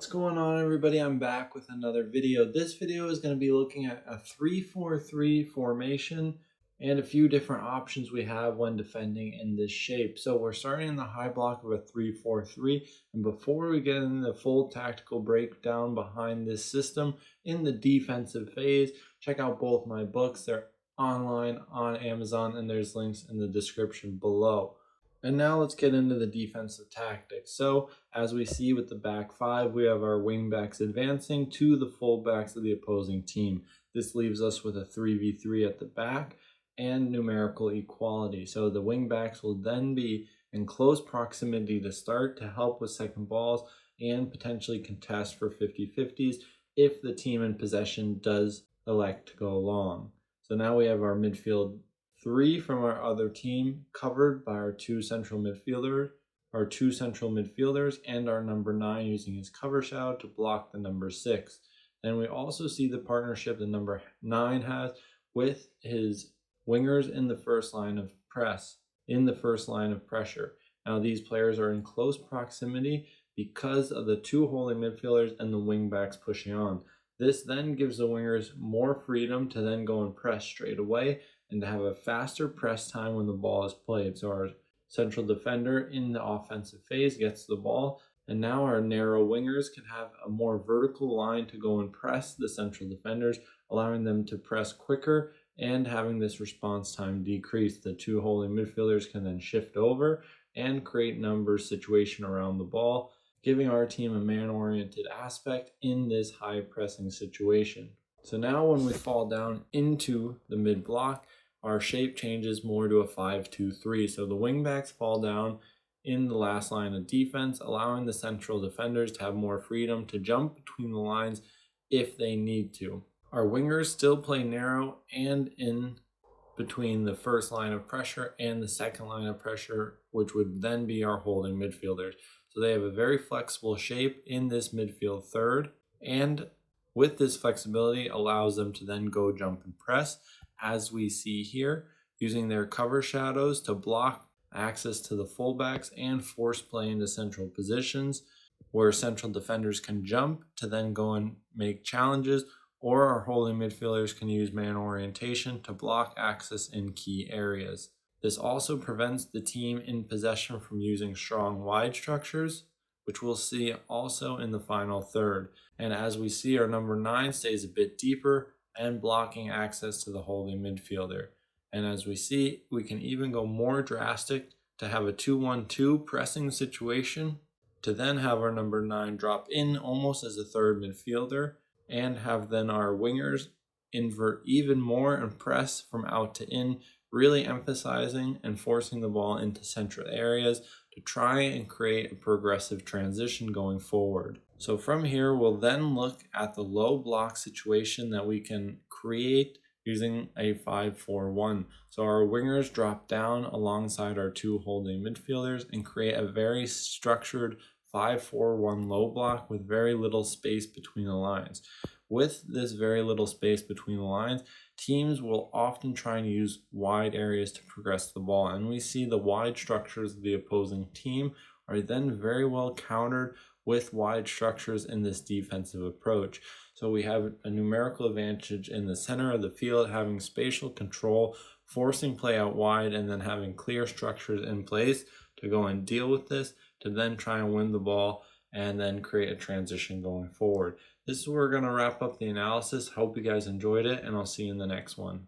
What's going on, everybody? I'm back with another video. This video is going to be looking at a 3-4-3 formation and a few different options we have when defending in this shape. So we're starting in the high block of a 3-4-3, and before we get into the full tactical breakdown behind this system in the defensive phase, check out both my books. They're online on Amazon, and there's links in the description below. And now let's get into the defensive tactics. So as we see with the back five, we have our wing backs advancing to the full backs of the opposing team. This leaves us with a 3v3 at the back and numerical equality. So the wing backs will then be in close proximity to start to help with second balls and potentially contest for 50-50s if the team in possession does elect to go long. So now we have our midfield three from our other team covered by our two central midfielders, and our number 9 using his cover shadow to block the number 6. Then we also see the partnership the number 9 has with his wingers in the first line of pressure. Now these players are in close proximity because of the two holding midfielders and the wing backs pushing on. This then gives the wingers more freedom to then go and press straight away and to have a faster press time when the ball is played. So our central defender in the offensive phase gets the ball, and now our narrow wingers can have a more vertical line to go and press the central defenders, allowing them to press quicker and having this response time decrease. The two holding midfielders can then shift over and create numbers situation around the ball, giving our team a man-oriented aspect in this high pressing situation. So now when we fall down into the mid block, our shape changes more to a 5-2-3. So the wingbacks fall down in the last line of defense, allowing the central defenders to have more freedom to jump between the lines if they need to. Our wingers still play narrow and in between the first line of pressure and the second line of pressure, which would then be our holding midfielders. So they have a very flexible shape in this midfield third, and with this flexibility allows them to then go jump and press, as we see here, using their cover shadows to block access to the fullbacks and force play into central positions where central defenders can jump to then go and make challenges, or our holding midfielders can use man orientation to block access in key areas. This also prevents the team in possession from using strong wide structures, which we'll see also in the final third. And as we see, our number 9 stays a bit deeper and blocking access to the holding midfielder. And as we see, we can even go more drastic to have a 2-1-2 pressing situation to then have our number 9 drop in almost as a third midfielder and have then our wingers invert even more and press from out to in, really emphasizing and forcing the ball into central areas to try and create a progressive transition going forward. So from here, we'll then look at the low block situation that we can create using a 5-4-1. So our wingers drop down alongside our two holding midfielders and create a very structured 5-4-1 low block with very little space between the lines. With this very little space between the lines, teams will often try and use wide areas to progress the ball, and we see the wide structures of the opposing team are then very well countered with wide structures in this defensive approach. So we have a numerical advantage in the center of the field, having spatial control, forcing play out wide, and then having clear structures in place to go and deal with this, to then try and win the ball and then create a transition going forward. This is where we're going to wrap up the analysis. Hope you guys enjoyed it, and I'll see you in the next one.